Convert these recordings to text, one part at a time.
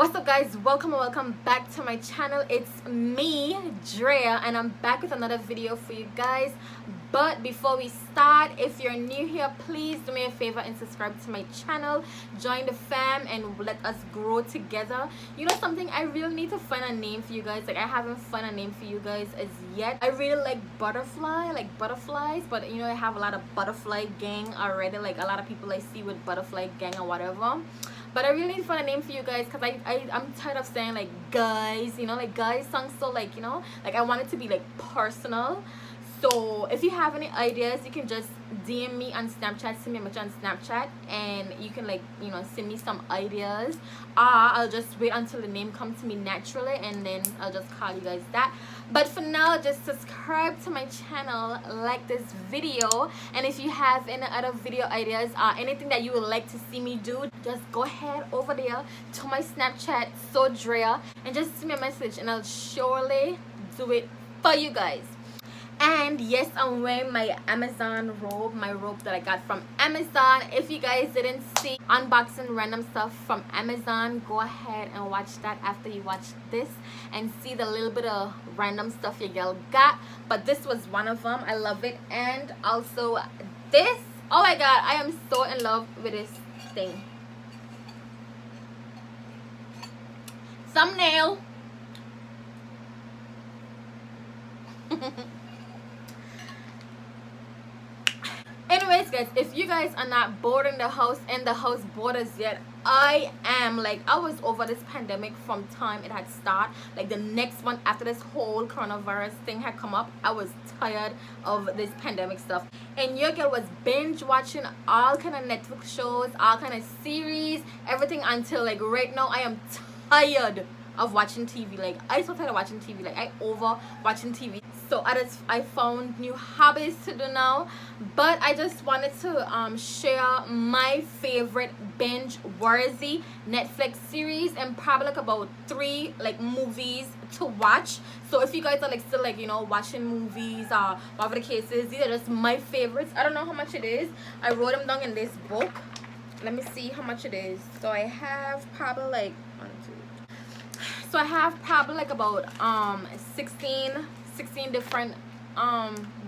What's up, guys? Welcome and welcome back to my channel. It's me, Drayah, and I'm back with another video for you guys. But before we start, if you're new here, please do me a favor and subscribe to my channel. Join the fam and let us grow together. You know something, I really need to find a name for you guys. Like, I haven't found a name for you guys as yet. I really like butterflies, but you know, I have a lot of butterfly gang already. Like a lot of people I see with butterfly gang or whatever. But I really need to find a name for you guys because I'm tired of saying like guys, you know, like guys sounds so like, you know, like I want it to be like personal. So if you have any ideas, you can just DM me on Snapchat, send me a message on Snapchat, and you can like, you know, send me some ideas. I'll just wait until the name comes to me naturally and then I'll just call you guys that. But for now, just subscribe to my channel, like this video, and if you have any other video ideas, anything that you would like to see me do, just go ahead over there to my Snapchat, Sodrayah, and just send me a message and I'll surely do it for you guys. And yes, I'm wearing my Amazon robe, my robe that I got from Amazon. If you guys didn't see unboxing random stuff from Amazon, go ahead and watch that after you watch this and see the little bit of random stuff your girl got. But this was one of them. I love it. And also this, oh my god, I am so in love with this thing. Thumbnail. Anyways, guys, if you guys are not bored in the house and the house borders yet, I am. Like, I was over this pandemic from time it had started. Like the next one after this whole coronavirus thing had come up, I was tired of this pandemic stuff. And your girl was binge watching all kind of Netflix shows, all kind of series, everything, until like right now I am tired of watching TV. Like, I so tired of watching TV. Like, I over watching TV. So I found new hobbies to do now. But I just wanted to share my favorite binge worthy Netflix series and probably like about 3 like movies to watch. So if you guys are like still like, you know, watching movies or whatever the case is, these are just my favorites. I don't know how much it is. I wrote them down in this book. Let me see how much it is. So I have probably like so I have probably like about 16 different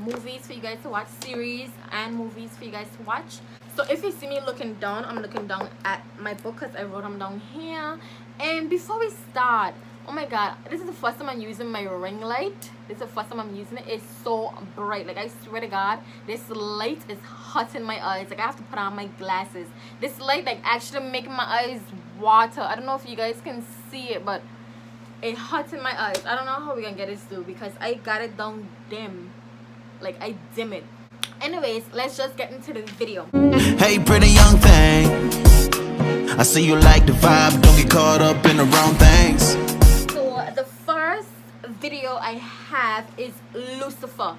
movies for you guys to watch, series and movies for you guys to watch. So if you see me looking down, I'm looking down at my book because I wrote them down here. And before we start, oh my god, this is the first time I'm using my ring light. This is the first time I'm using it. It's so bright. Like, I swear to god, this light is hot in my eyes. Like, I have to put on my glasses. This light like actually making my eyes water. I don't know if you guys can see it, but it hot in my eyes. I don't know how we're gonna get it through because I got it down dim. Like, I dim it. Anyways, let's just get into the video. Hey, pretty young thing, I see you like the vibe. Don't get caught up in the wrong things. So the first video I have is Lucifer.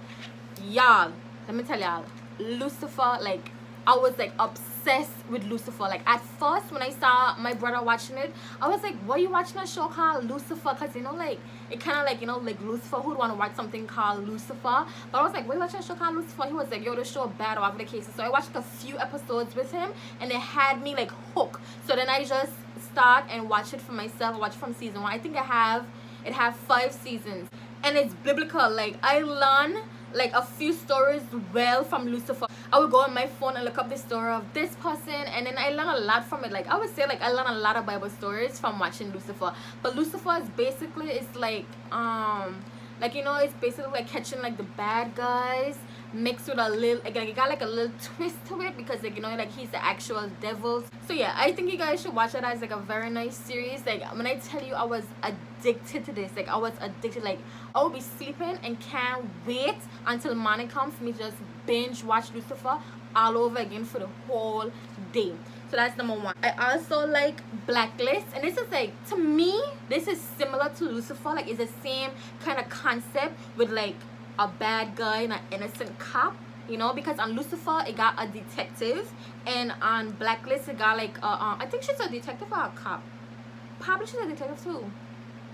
Y'all, let me tell y'all, Lucifer, like, I was like obsessed with Lucifer. Like, at first when I saw my brother watching it, I was like, why are you watching a show called Lucifer? Because, you know, like, it kind of like, you know, like Lucifer, who'd want to watch something called Lucifer? But I was like, why are you watching a show called Lucifer? He was like, yo, the show bad or whatever the case is. So I watched a few episodes with him and it had me like hooked. So then I just start and watch it for myself. I watch it from season 1. I think it have 5 seasons and it's biblical. Like, I learn like a few stories well from Lucifer. I would go on my phone and look up the story of this person, and then I learn a lot from it. Like, I would say like I learn a lot of Bible stories from watching Lucifer. But Lucifer is basically, it's like you know, it's basically like catching like the bad guys mixed with a little, again, it got like a little twist to it because, like, you know, like he's the actual devil. So yeah, I think you guys should watch it as like a very nice series. Like, when I tell you I was addicted to this, like I was addicted. Like, I will be sleeping and can't wait until morning comes for me to just binge watch Lucifer all over again for the whole day. So that's number 1. I also like Blacklist, and this is like, to me, this is similar to Lucifer. Like, it's the same kind of concept with like a bad guy and an innocent cop, you know, because on Lucifer it got a detective, and on Blacklist it got like I think she's a detective or a cop. Probably she's a detective too.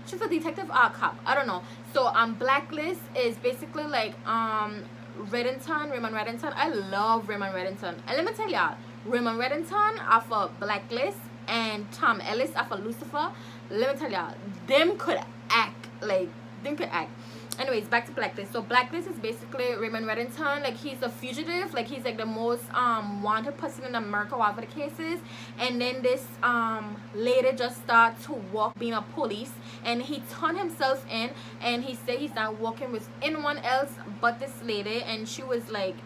She's a detective or a cop, I don't know. So Blacklist is basically like Raymond Reddington. I love Raymond Reddington, and let me tell y'all, Raymond Reddington off of Blacklist and Tom Ellis after Lucifer. Let me tell y'all, them could act. Anyways, back to Blacklist. So Blacklist is basically Raymond Reddington. Like, he's a fugitive. Like, he's like the most wanted person in America, whatever the case is. And then this lady just started to work being a police, and he turned himself in, and he said he's not working with anyone else but this lady. And she was like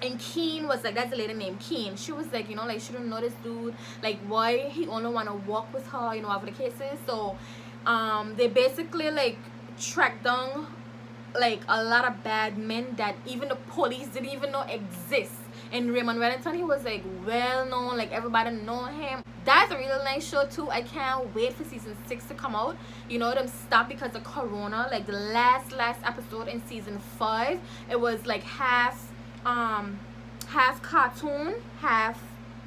and Keen was like, that's the lady named Keen. She was like, you know, like, she didn't know this dude, like, why he only want to walk with her, you know, whatever the case is. So they basically like tracked down like a lot of bad men that even the police didn't even know exist. And Raymond Reddington, he was like well known, like everybody know him. That's a really nice show too. I can't wait for season 6 to come out. You know, them stopped because of Corona. Like the last episode in season 5, it was like half cartoon, half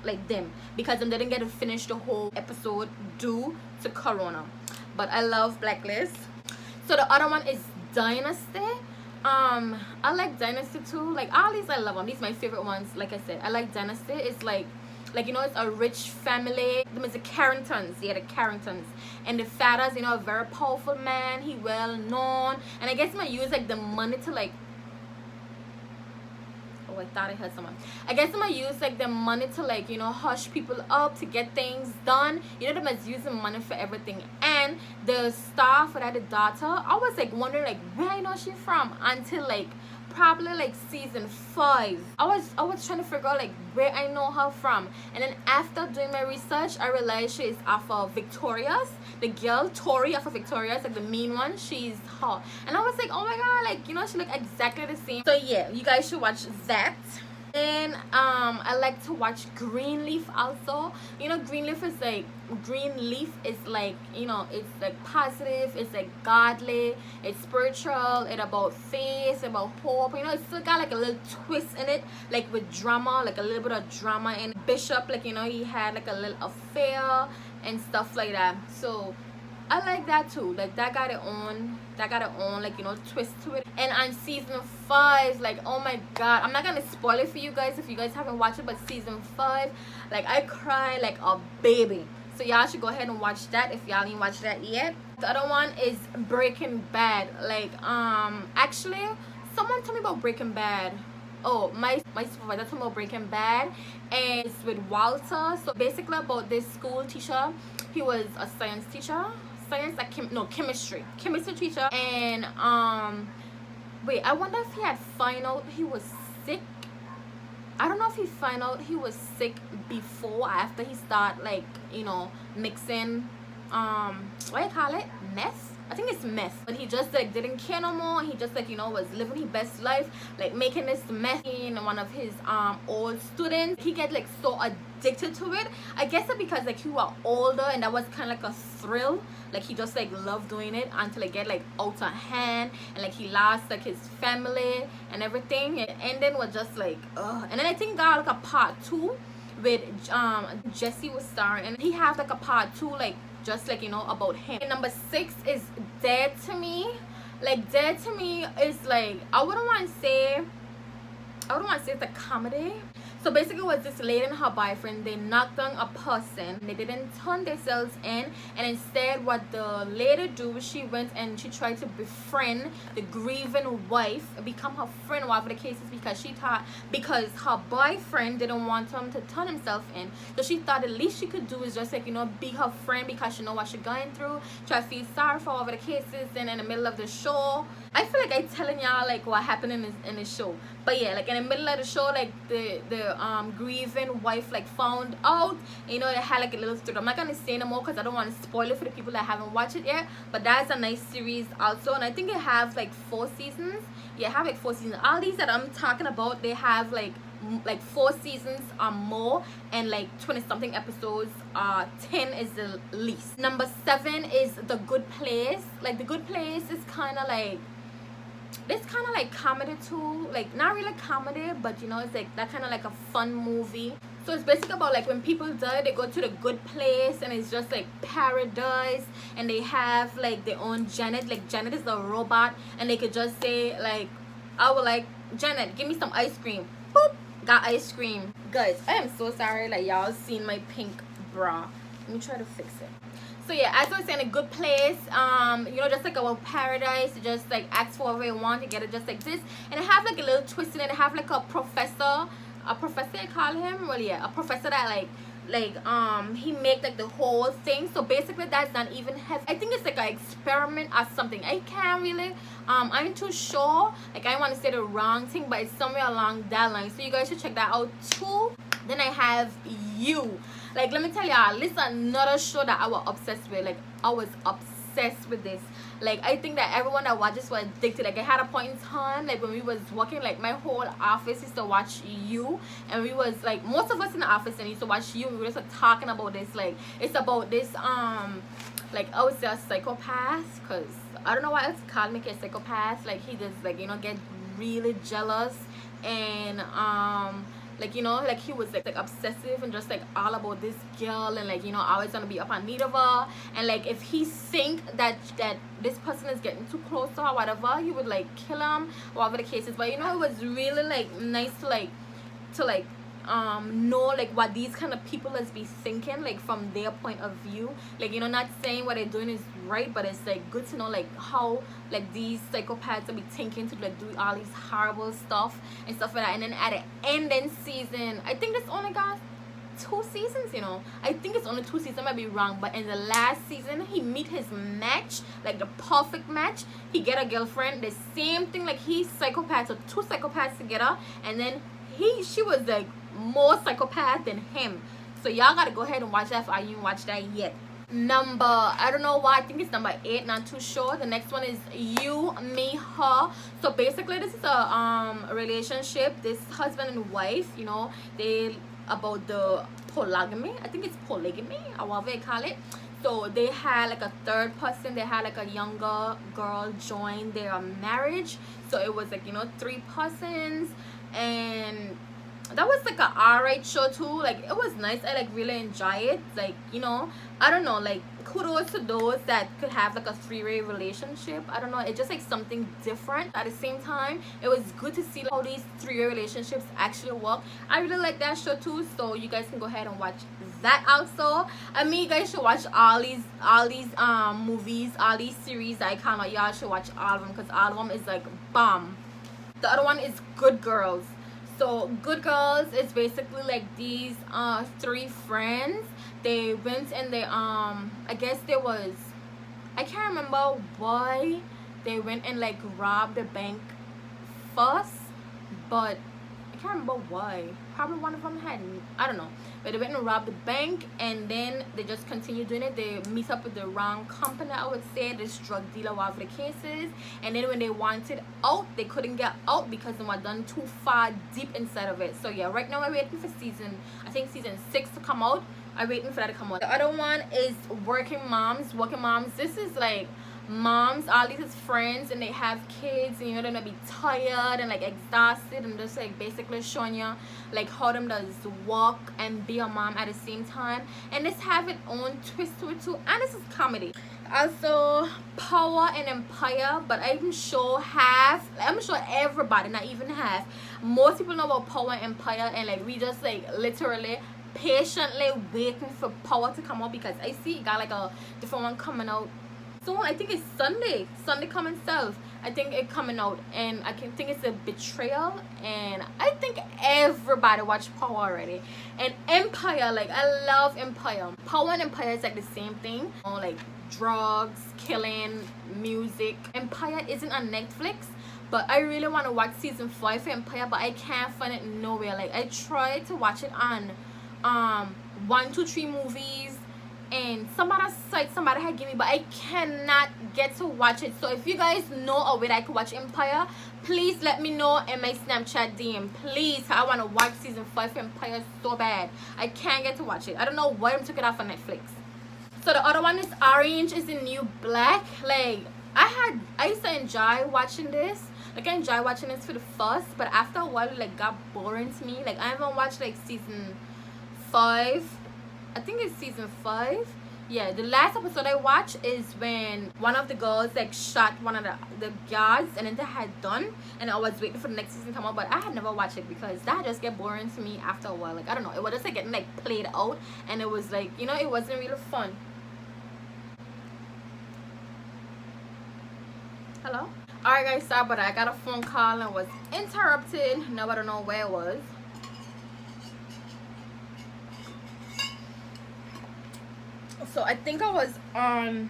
like them, because they didn't get to finish the whole episode due to Corona. But I love Blacklist. So the other one is Dynasty. I like Dynasty too. Like, all these I love them. These are my favorite ones. Like I said, I like Dynasty. It's like you know, it's a rich family. There's the Carringtons. Yeah, the Carringtons. And the father's, you know, a very powerful man. He well known. And I guess he might use like the money to like, I thought I heard someone. I guess I'm gonna use like the money to like, you know, hush people up to get things done. You know, them as using money for everything. And the star for that, the daughter, I was like wondering like where I know she from until like probably like season 5. I was trying to figure out like where I know her from. And then after doing my research, I realized she is off of Victoria's. The girl Tori off of Victoria's, like the mean one, she's her. And I was like, oh my god, like, you know, she look exactly the same. So yeah, you guys should watch that. And I like to watch Greenleaf also. You know, Greenleaf is like you know, it's like positive, it's like godly, it's spiritual, it's about faith, about hope. You know, it's still got like a little twist in it, like with drama, like a little bit of drama. And Bishop, like, you know, he had like a little affair and stuff like that. So I like that too. Like, that got it on like, you know, twist to it. And on season 5, like, oh my god, I'm not gonna spoil it for you guys if you guys haven't watched it, but season 5, like, I cry like a baby. So y'all should go ahead and watch that if y'all didn't watch that yet. The other one is Breaking Bad. Like, actually someone told me about Breaking Bad. Oh, my supervisor told me about Breaking Bad, and it's with Walter. So basically about this school teacher. He was a science teacher, chemistry teacher. And wait, I wonder if he had found out he was sick. I don't know if he found out he was sick before or after he started, like, you know, mixing what do you call it, meth? I think it's meth. But he just like didn't care no more. He just like, you know, was living his best life, like making this meth in one of his old students. He get like so addicted to it. I guess it because like he was older and that was kind of like a thrill. Like, he just like loved doing it until it get like out of hand, and like he lost like his family and everything. And ending was just like ugh. And then I think got like a part 2 with Jesse was starring, and he has like a part 2 like just like, you know, about him. And number 6 is Dead to Me. Like, Dead to Me is like, I wouldn't want to say it's a comedy. So basically, it was this lady and her boyfriend. They knocked down a person. They didn't turn themselves in, and instead, what the lady do, she went and she tried to befriend the grieving wife, become her friend, whatever the case is, because her boyfriend didn't want him to turn himself in. So she thought the least she could do is just like, you know, be her friend, because she know what she's going through. Try to feel sorry for whatever the case is. Then in the middle of the show, I feel like I'm telling y'all like what happened in this show. But yeah, like in the middle of the show, like the grieving wife like found out, you know, it had like a little story. I'm not gonna say no more because I don't want to spoil it for the people that haven't watched it yet. But that's a nice series also, and I think it has like 4 seasons. Yeah, it have like 4 seasons. All these that I'm talking about, they have like 4 seasons or more, and like 20 something episodes. 10 is the least. Number 7 is The Good Place. Like, The Good Place is kind of like, it's kind of like comedy too, like not really comedy, but you know, it's like that kind of like a fun movie. So it's basically about like when people die, they go to the good place, and it's just like paradise, and they have like their own Janet. Like, Janet is the robot, and they could just say like, I would like, Janet, give me some ice cream. Boop, got ice cream. Guys, I am so sorry like y'all seen my pink bruh. Let me try to fix it. So yeah, as I was saying, a good place, you know, just like our paradise. You just like ask for whatever you want to get it, just like this. And I have like a little twist in it. I have like a professor I call him. Well, yeah, a professor that he make like the whole thing. So basically that's not even heavy. I think it's like an experiment or something. I can't really I'm too sure, like I want to say the wrong thing, but it's somewhere along that line. So you guys should check that out too. Then I have You. Like, let me tell y'all, this is another show that I was obsessed with. Like, I was obsessed with this. Like, I think that everyone that watches was addicted. Like, I had a point in time, like when we was working, like my whole office used to watch You, and we was like, most of us in the office and used to watch You. We were just like talking about this. Like, it's about this like, I would say a psychopath, because I don't know why else call me a psychopath. Like, he just, like, you know, get really jealous, and like, you know, like he was like obsessive and just like all about this girl, and like, you know, always gonna be up on need of her. And like if he think that this person is getting too close to her, whatever, he would like kill him, whatever the case is. But you know, it was really like nice to know like what these kind of people is be thinking, like from their point of view. Like, you know, not saying what they're doing is right, but it's like good to know like how like these psychopaths will be thinking to like do all these horrible stuff and stuff like that. And then at the ending season, I think this only got 2 seasons, you know, I think it's only 2 seasons, I might be wrong, but in the last season he meet his match, like the perfect match. He get a girlfriend, the same thing, like he's psychopath, so 2 psychopaths together, and then she was like more psychopath than him. So y'all gotta go ahead and watch that if I didn't watch that yet. Number, I don't know why, I think it's number 8, not too sure. The next one is You, Me, Her. So basically this is a relationship, this husband and wife, you know, they about the polygamy, I think it's polygamy or whatever they call it. So they had like a third person, they had like a younger girl join their marriage. So it was like, you know, 3 persons, and that was like a alright show too. Like it was nice, I like really enjoy it. Like, you know, I don't know, like kudos to those that could have like a 3-way relationship. I don't know, it's just like something different. At the same time, it was good to see like, how these 3-way relationships actually work. I really like that show too, so you guys can go ahead and watch that also. I mean, you guys should watch all these movies, all these series that I come out. Y'all should watch all of them, because all of them is like bomb. The other one is Good Girls. So Good Girls is basically like these 3 friends. They went and they I guess there was, I can't remember why they went and like robbed the bank first, but I can't remember why. Probably one of them had, I don't know, but they went and robbed the bank, and then they just continued doing it. They meet up with the wrong company, I would say, this drug dealer, whatever the case is. And then when they wanted out, they couldn't get out because they were done too far deep inside of it. So yeah, right now we're waiting for season 6 to come out. I'm waiting for that to come out. The other one is Working Moms. This is like moms, all these friends, and they have kids, and you know, they're gonna be tired and like exhausted, and just like basically showing you like how them does work and be a mom at the same time. And this have its own twist to it too, and this is comedy. Also Power and Empire, but I'm sure everybody, not even half, most people know about Power and Empire, and like we just like literally patiently waiting for Power to come out, because I see it got like a different one coming out soon. I think it's Sunday coming south. I think it coming out, and I can think it's a Betrayal, and I think everybody watched Power already. And Empire, like I love Empire. Power and Empire is like the same thing, you know, like drugs, killing, music. Empire isn't on Netflix, but I really want to watch season 5 for Empire, but I can't find it nowhere. Like I tried to watch it on 123 Movies and some other site somebody had given me, but I cannot get to watch it. So if you guys know a way that I can watch Empire, please let me know in my Snapchat DM, please. I want to watch season 5 for Empire so bad. I can't get to watch it. I don't know why I took it off of Netflix. So the other one is Orange is the New Black. Like I used to enjoy watching this. Like I enjoy watching this for the first, but after a while it like got boring to me. Like I haven't watched like season 5. I think it's season 5, Yeah, the last episode I watched is when one of the girls like shot one of the guards, and then they had done, and I was waiting for the next season to come out, but I had never watched it because that just get boring to me after a while. Like, I don't know, it was just like getting like played out, and it was like, you know, it wasn't really fun. Hello? Alright guys, sorry, but I got a phone call and was interrupted. Now I don't know where it was. So I think I was on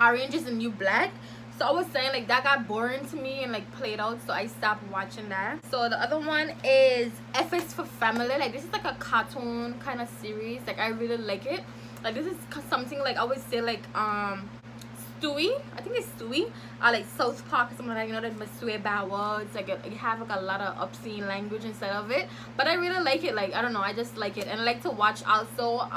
Orange is the New Black. So I was saying like that got boring to me and like played out, so I stopped watching that. So the other one is F is for Family. Like, this is like a cartoon kind of series. Like, I really like it. Like, this is something like I always say like Stewie, I think it's Stewie, like South Park or something like that, you know, that must swear bad words, like you have like a lot of obscene language inside of it, but I really like it. Like, I don't know, I just like it. And I like to watch also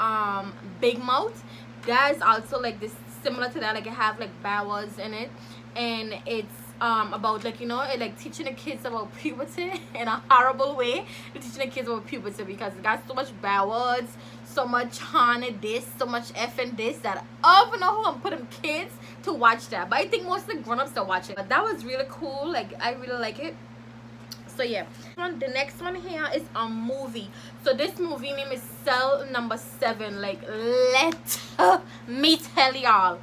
Big Mouth. That's also like this, similar to that, like it have like bad words in it, and it's about like, you know, it like teaching the kids about puberty in a horrible way. It's teaching the kids about puberty because it got so much bad words, so much haunted this, so much effing this, that I don't know who I'm putting kids to watch that, but I think most of the grown-ups are watching. But that was really cool. Like, I really like it. So yeah, the next one here is a movie. So this movie name is Cell Number 7. Like, let me tell y'all,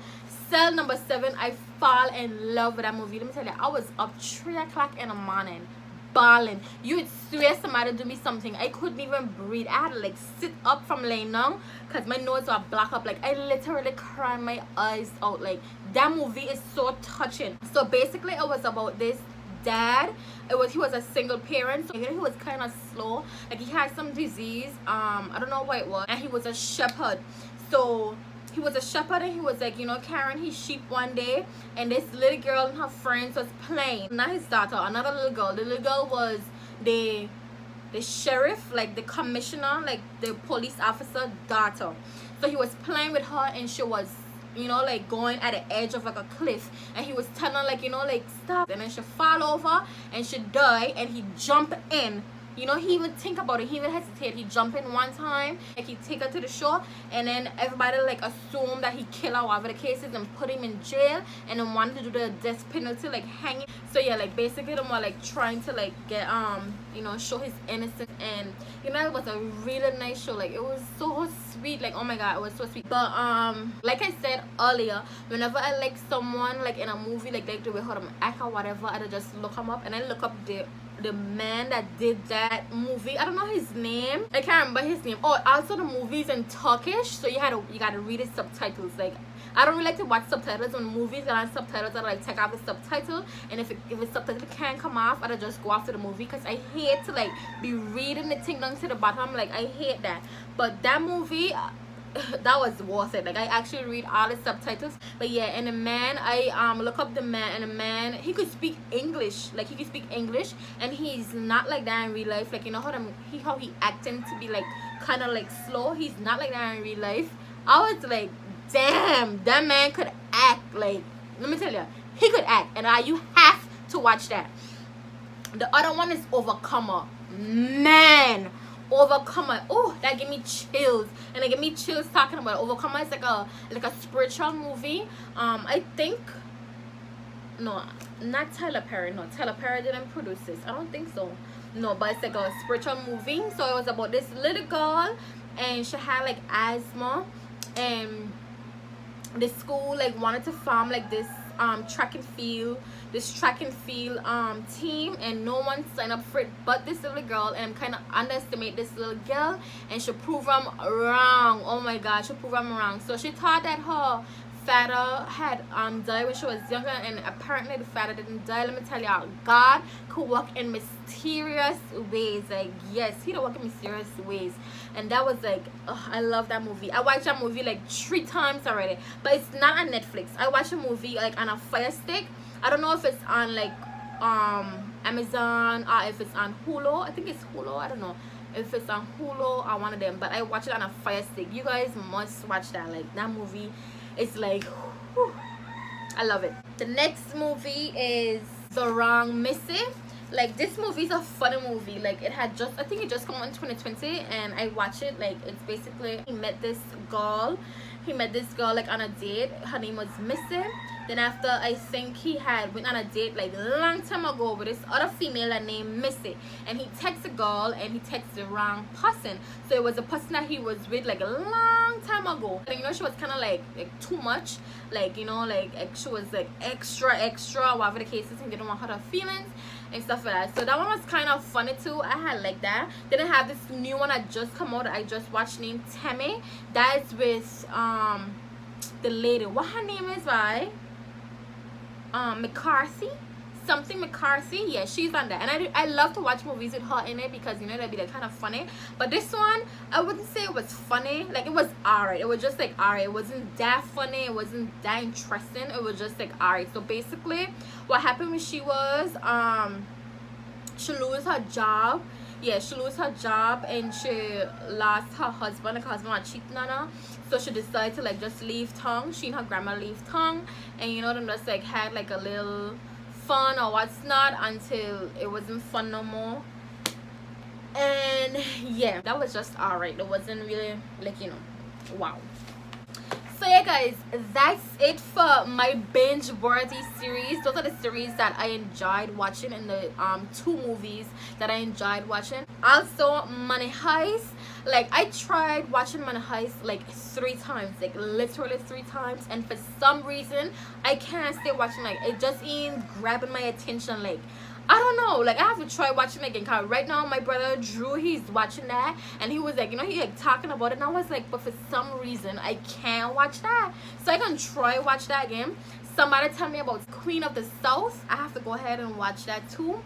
Cell Number 7, I fall in love with that movie. Let me tell you, I was up 3 o'clock in the morning bawling. You would swear somebody do me something. I couldn't even breathe. I had to like sit up from laying down because my nose was blocked up. Like, I literally cried my eyes out. Like, that movie is so touching. So basically it was about this dad. He was a single parent, so he was kind of slow. Like, he had some disease, I don't know what it was, and he was a shepherd. So he was a shepherd, and he was like, you know, carrying his sheep one day, and this little girl and her friends was playing. Not his daughter, another little girl. The little girl was the sheriff, like the commissioner, like the police officer daughter. So he was playing with her, and she was, you know, like going at the edge of like a cliff, and he was telling her like, you know, like stop, and then she fall over and she die, and he jump in. You know, he would think about it, he would hesitate. He jump in one time, like he take her to the shore, and then everybody like assume that he kill her, whatever the case is, and put him in jail, and then wanted to do the death penalty, like hanging. So yeah, like basically them were like trying to like get you know, show his innocence. And you know, it was a really nice show. Like, it was so sweet. Like, oh my god, it was so sweet. But like I said earlier, whenever I like someone like in a movie, like the way how them act or whatever, I just look them up, and I look up the man that did that movie. I don't know his name, I can't remember his name. Oh, also the movie's in Turkish, so you gotta read his subtitles. Like, I don't really like to watch subtitles when movies that have subtitles. I like take off the subtitle, and if the subtitle can't come off, I just go after the movie, because I hate to like be reading the thing down to the bottom. Like, I hate that. But that movie, that was worth it. Like, I actually read all the subtitles. But yeah, and the man, I look up the man, and the man, he could speak English. Like, he could speak English, and he's not like that in real life. Like, you know how he acting to be like kind of like slow. He's not like that in real life. I was like, damn, that man could act. Like, let me tell you, he could act, and you have to watch that. The other one is Overcomer. Man, Overcomer, oh, that gave me chills. And it gave me chills talking about it. Overcomer is like a spiritual movie. I think, no, not Tyler Perry. No, Tyler Perry didn't produce this, I don't think so. No, but it's like a spiritual movie. So it was about this little girl, and she had like asthma, and the school like wanted to form like this track and field team, and no one signed up for it but this little girl. And kind of underestimate this little girl, and she proved them wrong. Oh my god, she proved them wrong. So she thought that her father had died when she was younger, and apparently the father didn't die. Let me tell y'all, God could work in mysterious ways. Like, yes, he don't work in mysterious ways. And that was like, oh, I love that movie. I watched that movie like 3 times already, but it's not on Netflix. I watched a movie like on a Fire Stick. I don't know if it's on like Amazon or if it's on Hulu. I think it's Hulu. I don't know if it's on Hulu or one of them, but I watched it on a Fire Stick. You guys must watch that. Like, that movie, it's like, whew, I love it. The next movie is The Wrong Missy. Like, this movie is a funny movie. Like, I think it just came out in 2020, and I watched it. Like, it's basically, he met this girl, he met this girl like on a date. Her name was Missy. Then after, I think he had went on a date like a long time ago with this other female named Missy, and he texted a girl and he texted the wrong person. So it was a person that he was with like a long time ago. And you know, she was kind of like too much, like, you know, like she was like extra whatever the case is, and didn't want her feelings and stuff like that. So that one was kind of funny too. I had like that. Then I have this new one that just come out that I just watched named Tammy. That's with the lady, what her name is, right? McCarthy, something McCarthy. Yeah, she's on that, and I love to watch movies with her in it because, you know, that'd be like kind of funny. But this one, I wouldn't say it was funny. Like, it was alright. It was just like alright. It wasn't that funny. It wasn't that interesting. It was just like alright. So basically, what happened was she lose her job. Yeah, she lose her job and she lost her husband. Like, her husband was cheating on her. So she decided to like just leave town. She and her grandma leave town, and you know, them just like had like a little fun or what's not until it wasn't fun no more. And yeah, that was just alright. It wasn't really like, you know, wow. So yeah guys, that's it for my binge worthy series. Those are the series that I enjoyed watching, and the 2 movies that I enjoyed watching. Also, Money Heist, like I tried watching Money Heist like 3 times, like literally 3 times, and for some reason I can't stay watching. Like, it just ain't grabbing my attention. Like, I don't know, like I have to try watching it again. Cause right now my brother Drew, he's watching that, and he was like, you know, he like talking about it, and I was like, but for some reason I can't watch that. So I can try watch that again. Somebody tell me about Queen of the South. I have to go ahead and watch that too.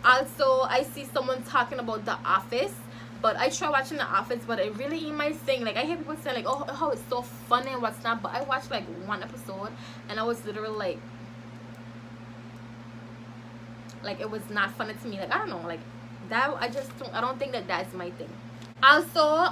Also, I see someone talking about The Office, but I try watching The Office, but it really ain't my thing. Like, I hear people say like, oh, how it's so funny and what's not, but I watched like 1 episode and I was literally like it was not funny to me. Like, I don't know, like that, I don't think that that's my thing. Also,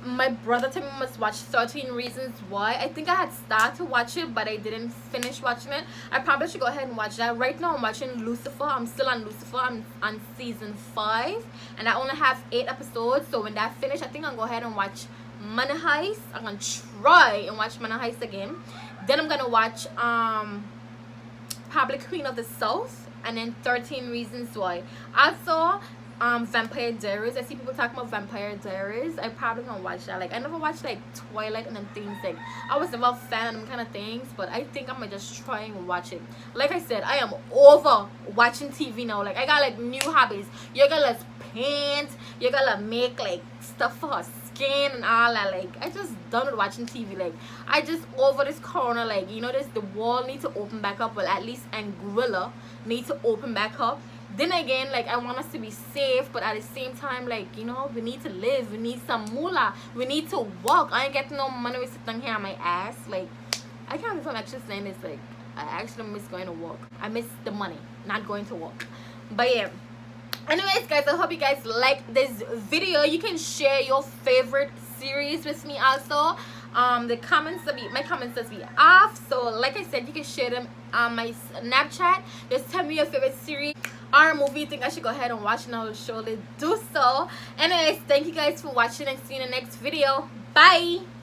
my brother told me I must watch 13 Reasons Why. I think I had started to watch it, but I didn't finish watching it. I probably should go ahead and watch that. Right now I'm watching Lucifer. I'm still on Lucifer. I'm on season 5, and I only have 8 episodes. So when that finished, I think I'll go ahead and watch Money Heist. I'm gonna try and watch Money Heist again. Then I'm gonna watch probably Queen of the South, and then 13 Reasons Why. Also, Vampire Diaries. I see people talking about Vampire Diaries. I probably gonna watch that. Like, I never watched like Twilight and them things. Like, I was never a fan of them kind of things, but I think I'm gonna just try and watch it. Like I said, I am over watching TV now. Like, I got like new hobbies. You're gonna paint, you're gonna make like stuff for her skin and all that. Like, I just done with watching TV. Like, I just over this corner, like, you know, the wall needs to open back up. Well, at least Anguilla need to open back up. Then again, like, I want us to be safe, but at the same time, like, you know, we need to live. We need some moolah. We need to walk. I ain't getting no money with sitting here on my ass. Like, I can't believe I'm actually saying this. Like, I actually miss going to work. I miss the money, not going to work. But yeah, anyways guys, I hope you guys like this video. You can share your favorite series with me also. The comments my comments will be off, so like I said, you can share them on my Snapchat. Just tell me your favorite series or movie you think I should go ahead and watch, and I will surely do so. Anyways, thank you guys for watching, and see you in the next video. Bye.